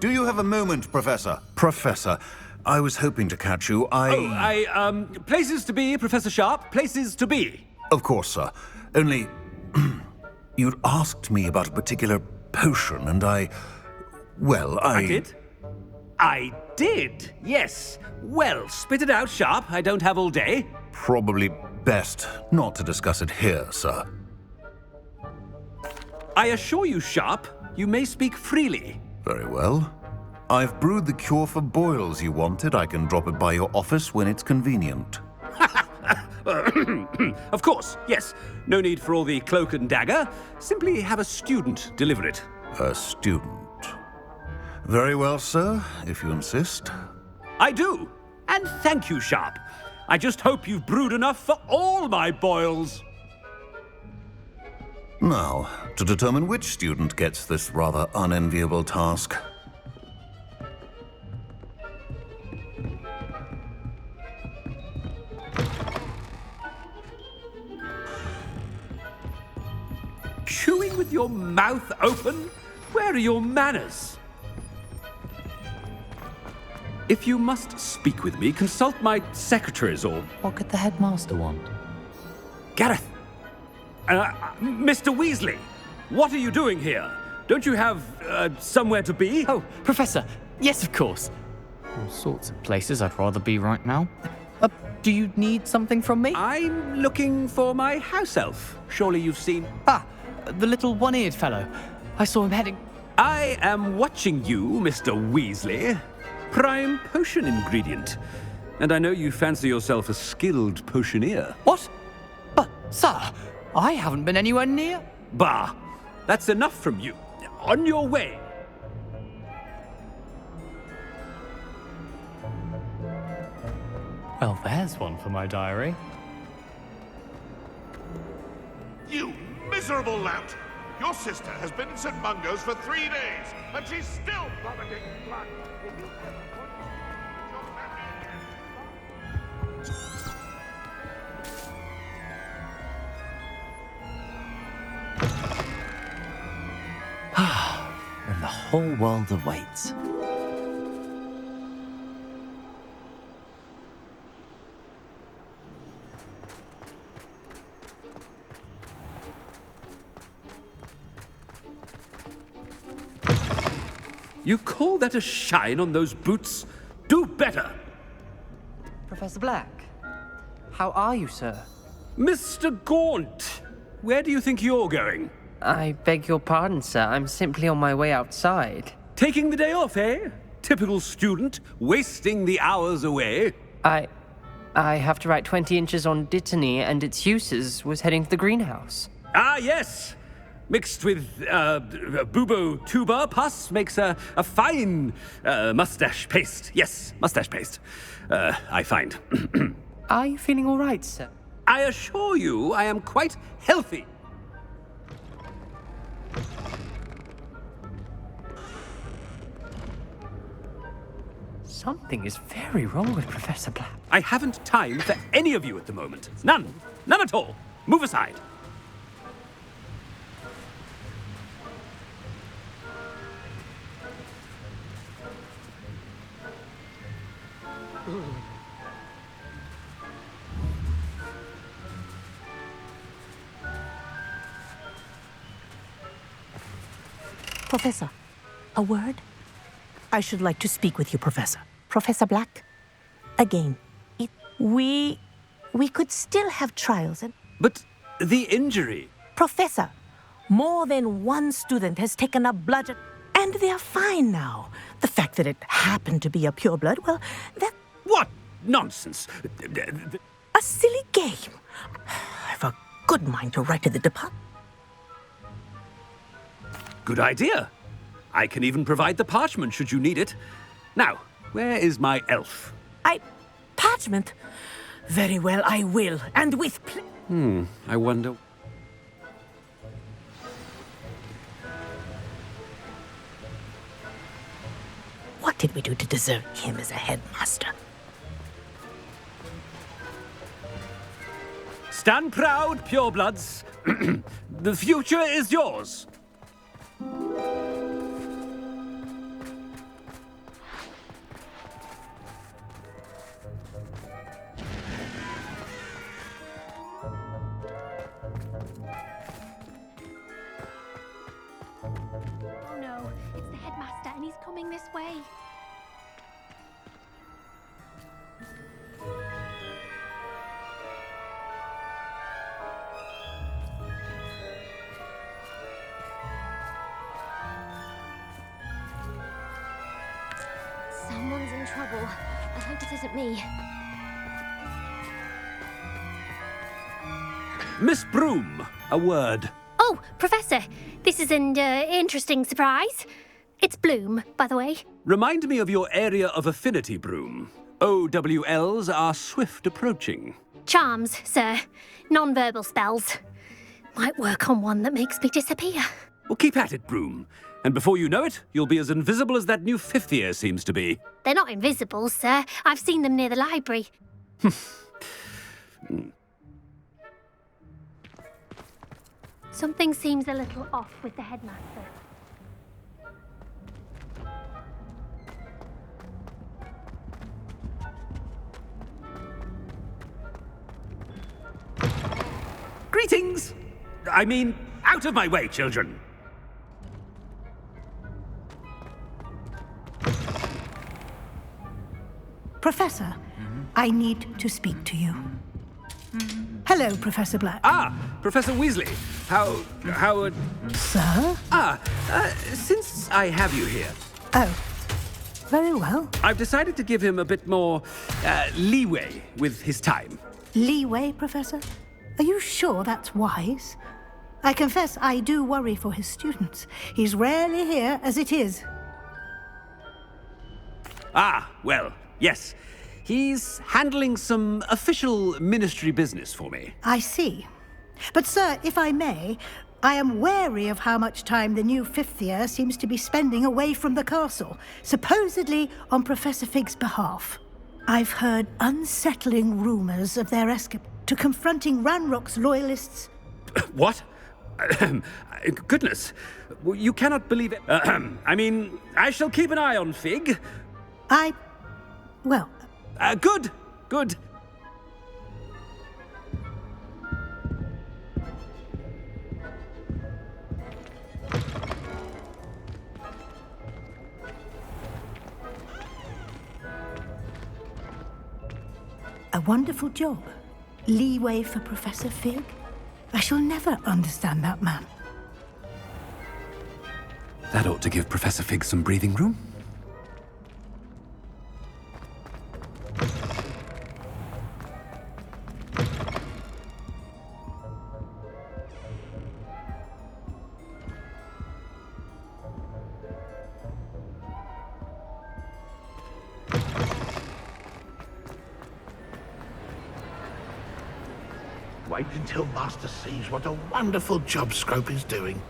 Do you have a moment, Professor? Professor, I was hoping to catch you. Places to be, Professor Sharp. Places to be. Of course, sir. Only... you'd asked me about a particular potion, and I did? I did, yes. Well, spit it out, Sharp. I don't have all day. Probably best not to discuss it here, sir. I assure you, Sharp, you may speak freely. Very well. I've brewed the cure for boils you wanted. I can drop it by your office when it's convenient. Of course, yes. No need for all the cloak and dagger. Simply have a student deliver it. A student. Very well, sir, if you insist. I do. And thank you, Sharp. I just hope you've brewed enough for all my boils. Now, to determine which student gets this rather unenviable task. Chewing with your mouth open? Where are your manners? If you must speak with me, consult my secretaries or... What could the headmaster want? Gareth! Mr. Weasley, what are you doing here? Don't you have, somewhere to be? Oh, Professor, yes, of course. All sorts of places I'd rather be right now. Do you need something from me? I'm looking for my house elf. Surely you've seen... Ah, the little one-eared fellow. I saw him heading... I am watching you, Mr. Weasley. Prime potion ingredient. And I know you fancy yourself a skilled potioneer. What? But, sir, I haven't been anywhere near... Bah! That's enough from you. On your way. Well, there's one for my diary. You miserable lout! Your sister has been in St. Mungo's for 3 days, and she's still vomiting blood. Will you ever put your When the whole world awaits. You call that a shine on those boots? Do better! Professor Black, how are you, sir? Mr. Gaunt, where do you think you're going? I beg your pardon, sir. I'm simply on my way outside. Taking the day off, eh? Typical student, wasting the hours away. I have to write 20 inches on Dittany and its uses. Was heading to the greenhouse. Ah, yes! Mixed with bubo tuber pus makes a fine mustache paste. Yes, mustache paste. I find. Are you feeling all right, sir? I assure you I am quite healthy. Something is very wrong with Professor Black. I haven't time for any of you at the moment. None. None at all. Move aside. Professor, a word? I should like to speak with you, Professor. Professor Black, again, we could still have trials and... But the injury... Professor, more than one student has taken a bludgeon, and they're fine now. The fact that it happened to be a pureblood, well, that... What nonsense! A silly game. I've a good mind to write to the department. Good idea. I can even provide the parchment should you need it. Now, where is my elf? Parchment? Very well, I will, and with I wonder... What did we do to deserve him as a headmaster? Stand proud, purebloods. The future is yours. Master, and he's coming this way. Someone's in trouble. I hope it isn't me. Miss Broom, a word. Oh, Professor, this is an interesting surprise. It's Bloom, by the way. Remind me of your area of affinity, Broom. OWLs are swift approaching. Charms, sir. Non-verbal spells. Might work on one that makes me disappear. Well, keep at it, Broom. And before you know it, you'll be as invisible as that new fifth year seems to be. They're not invisible, sir. I've seen them near the library. Something seems a little off with the headmaster. Greetings! I mean, out of my way, children. Professor, I need to speak to you. Hello, Professor Black. Ah, Professor Weasley. How... Sir? Since I have you here, Oh, very well. I've decided to give him a bit more leeway with his time. Leeway, Professor? Are you sure that's wise? I confess I do worry for his students. He's rarely here as it is. Ah, well, yes. He's handling some official ministry business for me. I see. But, sir, if I may, I am wary of how much time the new fifth year seems to be spending away from the castle, supposedly on Professor Fig's behalf. I've heard unsettling rumors of their escape to confronting Ranrock's loyalists. What? Goodness. You cannot believe it. I mean, I shall keep an eye on Fig. Well... Good. Good. A wonderful job. Leeway for Professor Fig? I shall never understand that man. That ought to give Professor Fig some breathing room. Wait until Master sees what a wonderful job Scrope is doing.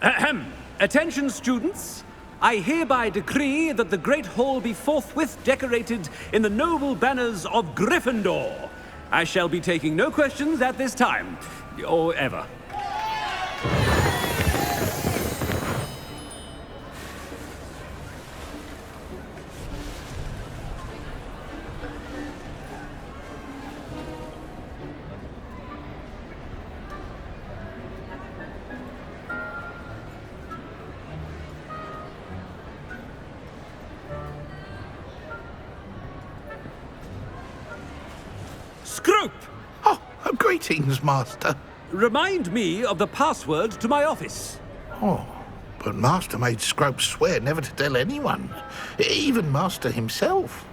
Ahem. Attention, students. I hereby decree that the Great Hall be forthwith decorated in the noble banners of Gryffindor. I shall be taking no questions at this time, or ever. Scrope! Oh, greetings, Master. Remind me of the password to my office. Oh, but Master made Scrope swear never to tell anyone, even Master himself.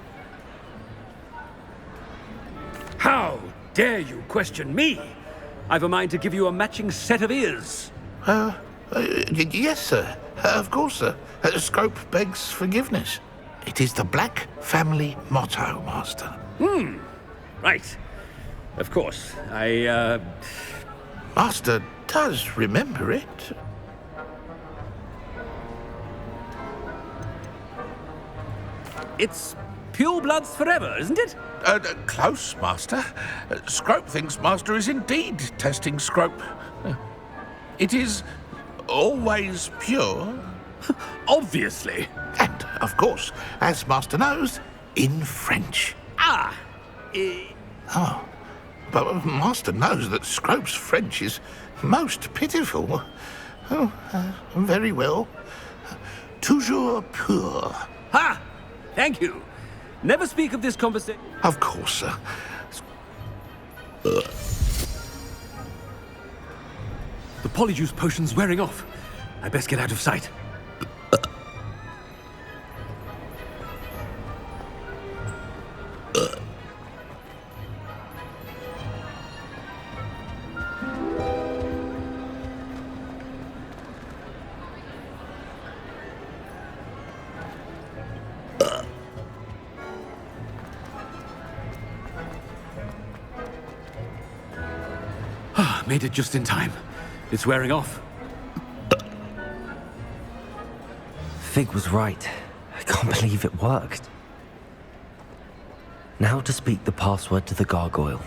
How dare you question me? I've a mind to give you a matching set of ears. Yes, sir. Of course, sir. Scrope begs forgiveness. It is the Black family motto, Master. Right. Of course. Master does remember it. It's pure bloods forever, isn't it? Close, Master. Scrope thinks Master is indeed testing Scrope. It is always pure. Obviously. And, of course, as Master knows, in French. Oh, but Master knows that Scrope's French is most pitiful. Oh, very well. Toujours pur. Ha! Thank you. Never speak of this conversation. Of course, sir. The polyjuice potion's wearing off. I best get out of sight. Made it just in time. It's wearing off. Fig was right. I can't believe it worked. Now to speak the password to the gargoyle.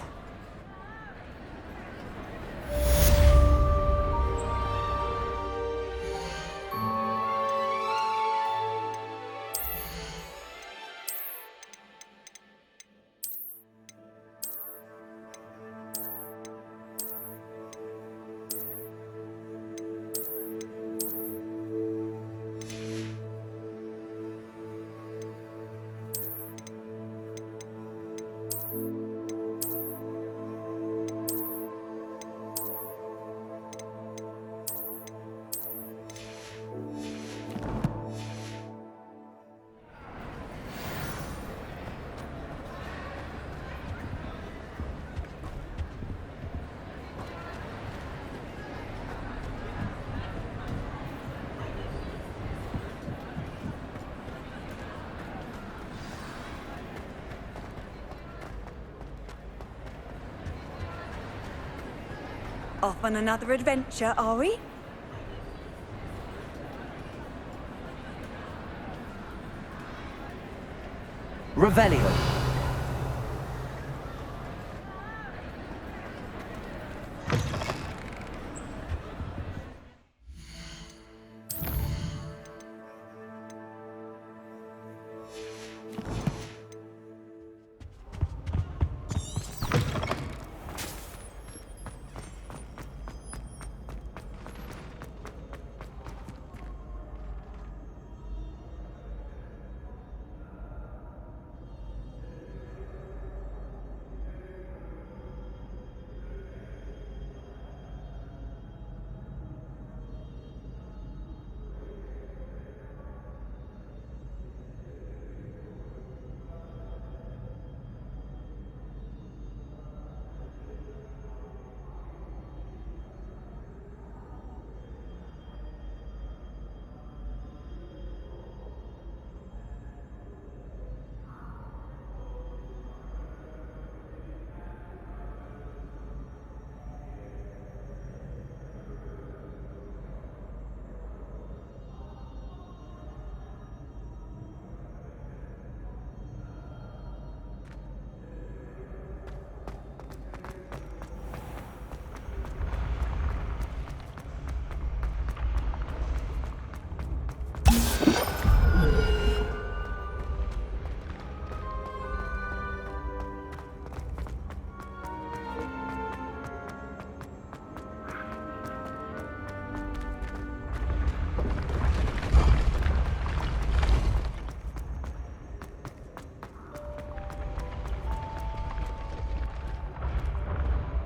Off on another adventure, are we? Revelio.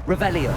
Revelio.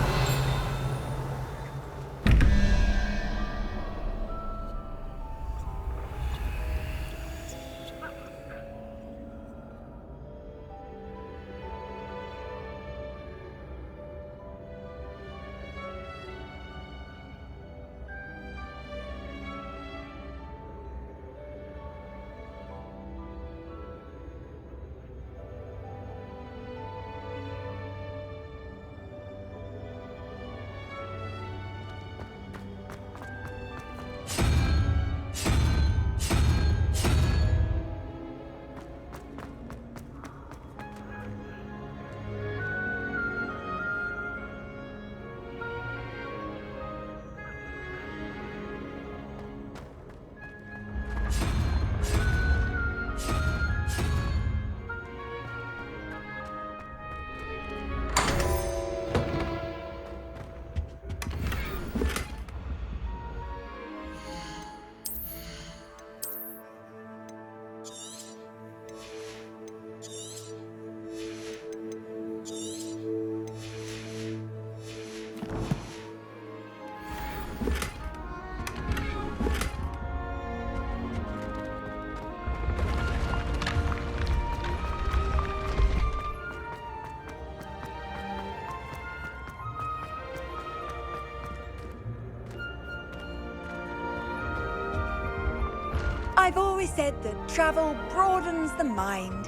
I've always said that travel broadens the mind.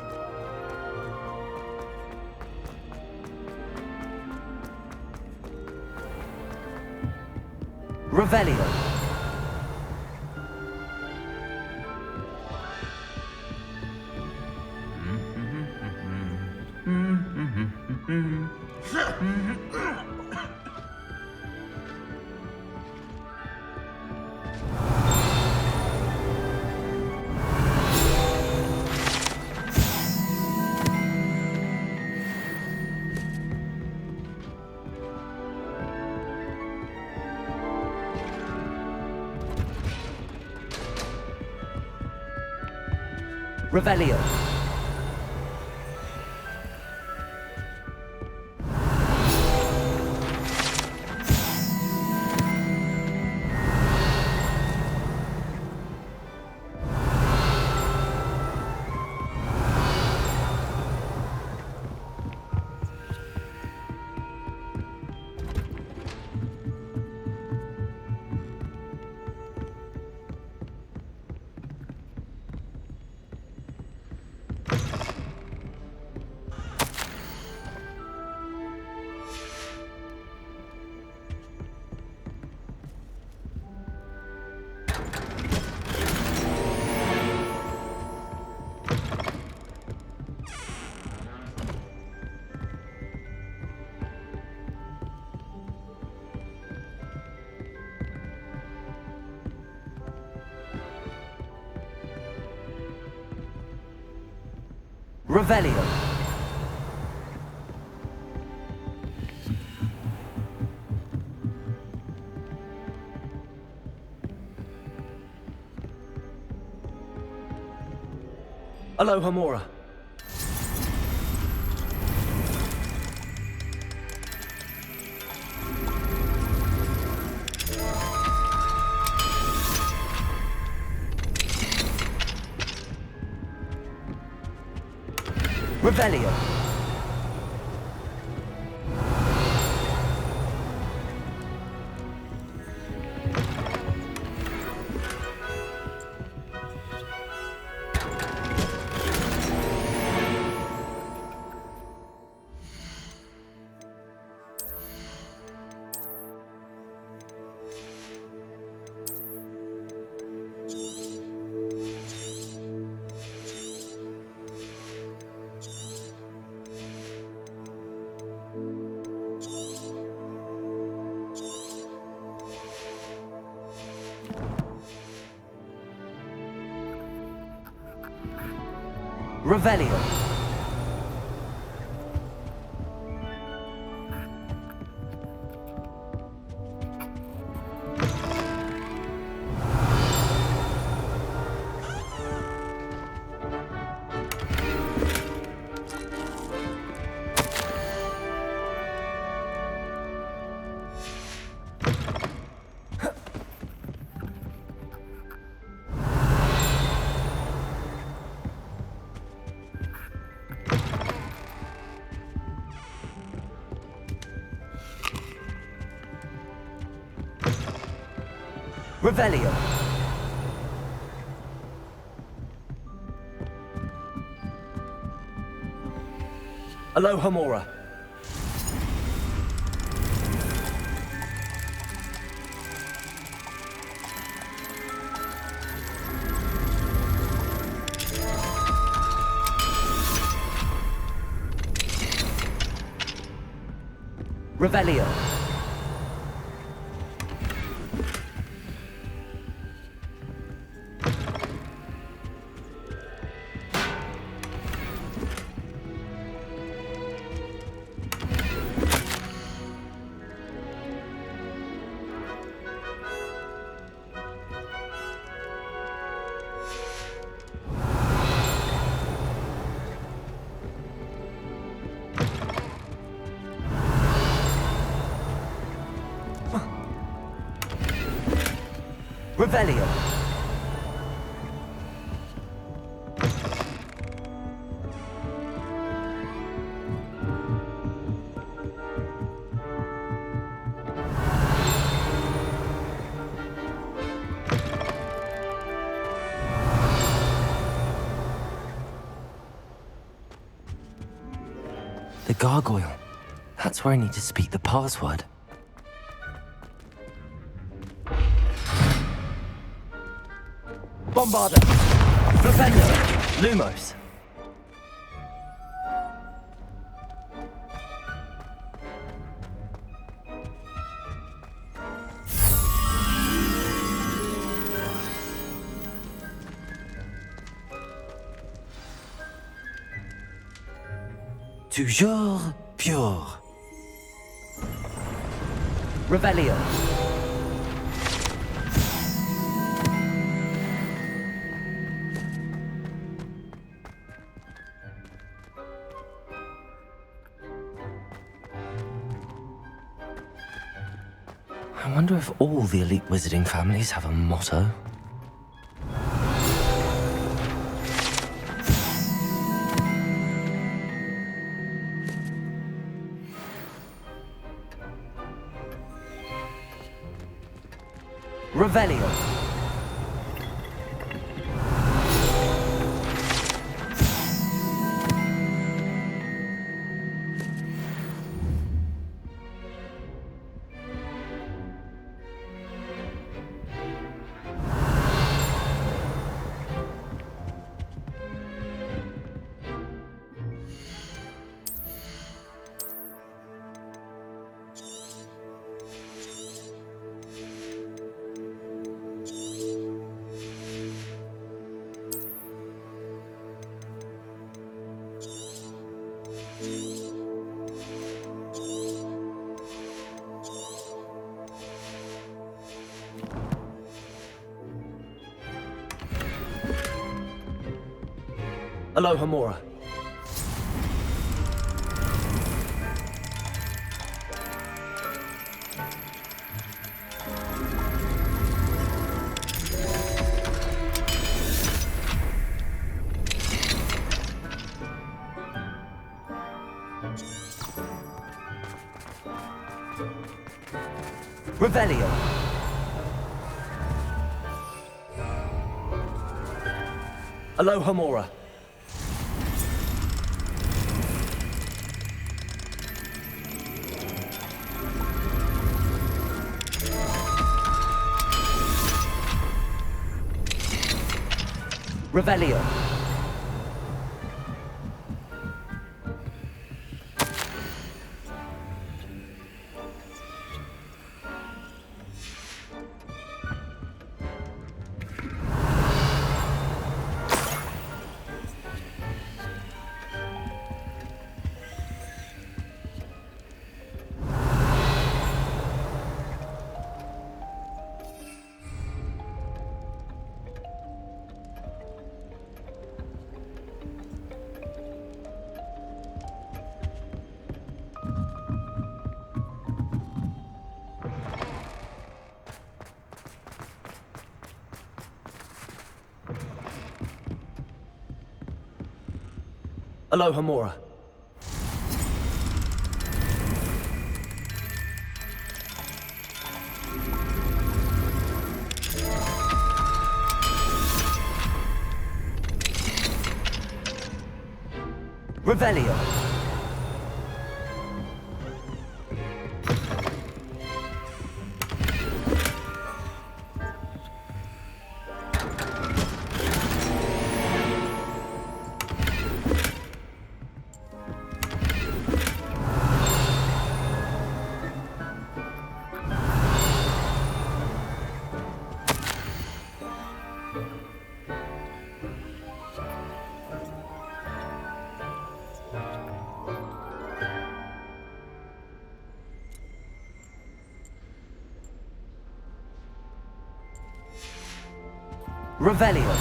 Revelio. Revelio. Revelio. Aloha Mora. Revelio. Revelio. Revelio. Aloha Mora. Revelio. Revelio. The gargoyle. That's where I need to speak the password. Bombarda! Flipendo! Lumos! Toujours pure. Revelio. I wonder if all the elite wizarding families have a motto. Revelio. Aloha Mora. Revelio. Aloha Mora. Revelio. Aloha Mora. Revelio. Revelio.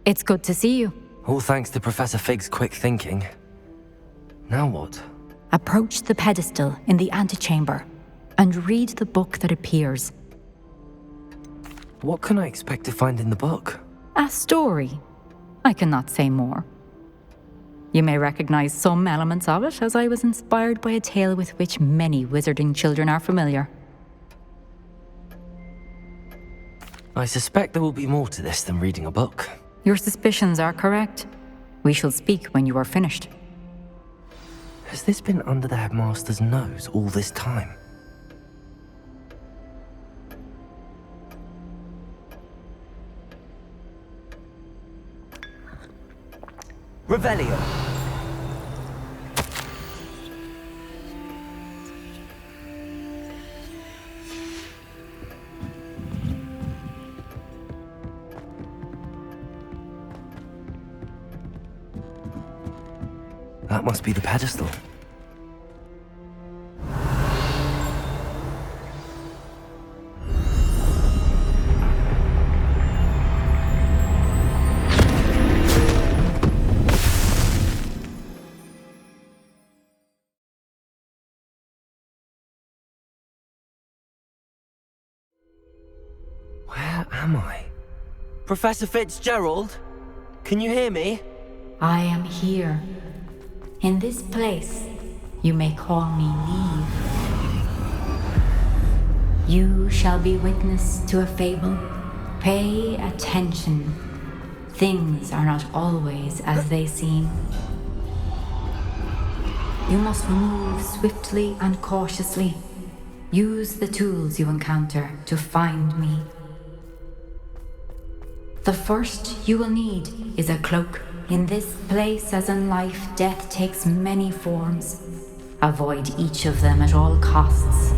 It's good to see you. All thanks to Professor Fig's quick thinking. Now what? Approach the pedestal in the antechamber and read the book that appears. What can I expect to find in the book? A story. I cannot say more. You may recognize some elements of it, as I was inspired by a tale with which many wizarding children are familiar. I suspect there will be more to this than reading a book. Your suspicions are correct. We shall speak when you are finished. Has this been under the headmaster's nose all this time? Revelio. That must be the pedestal. Where am I? Professor Fitzgerald? Can you hear me? I am here. In this place, you may call me Neve. You shall be witness to a fable. Pay attention. Things are not always as they seem. You must move swiftly and cautiously. Use the tools you encounter to find me. The first you will need is a cloak. In this place, as in life, death takes many forms. Avoid each of them at all costs.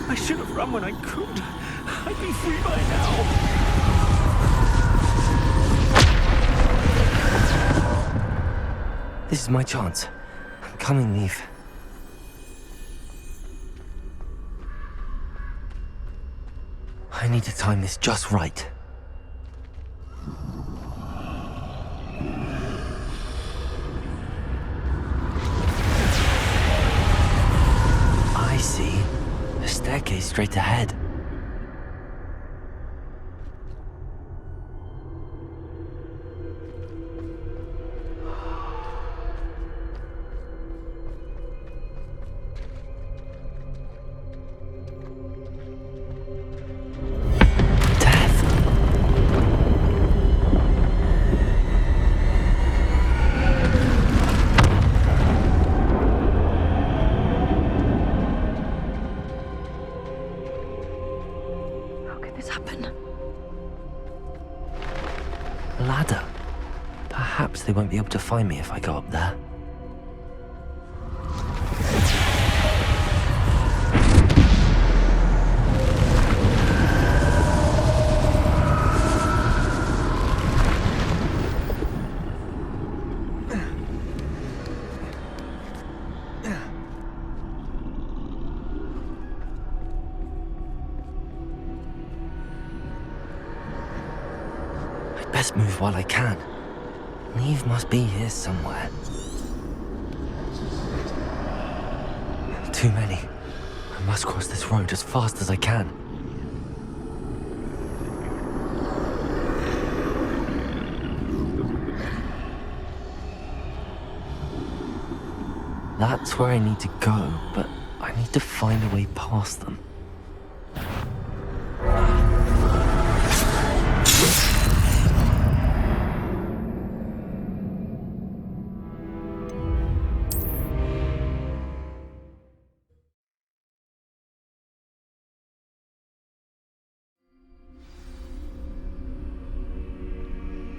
I should have run when I could. I'd be free by now. This is my chance. I'm coming, Neve. I need to time this just right. I see. A staircase straight ahead. Ladder. Perhaps they won't be able to find me if I go up there. Best move while I can. Neve must be here somewhere. Too many. I must cross this road as fast as I can. That's where I need to go, but I need to find a way past them.